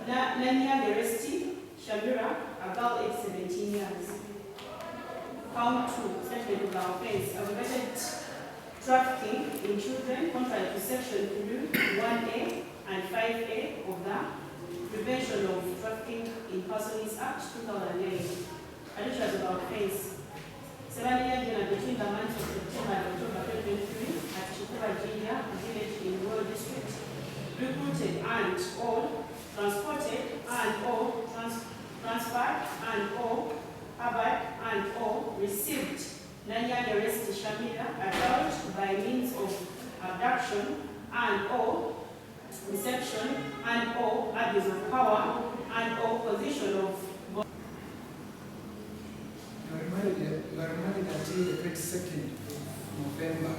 Nanya Geresti Shamira, a girl aged 17 years. Count 2, statement of our offense, aggravated trafficking in children contrary to section 1A and 5A of the Prevention of Trafficking in Persons Act 2008. Additions of our offense. 7 years between the months of September and October 2023 at Chikuba Jinja, a village in Royal District, recruited and or transported and or transferred and or harbored and or received Nanya Geresti Shamira, adult by means of abduction and or reception and or abuse of power and or position of. You are married until the 22nd of November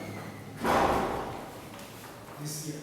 this year.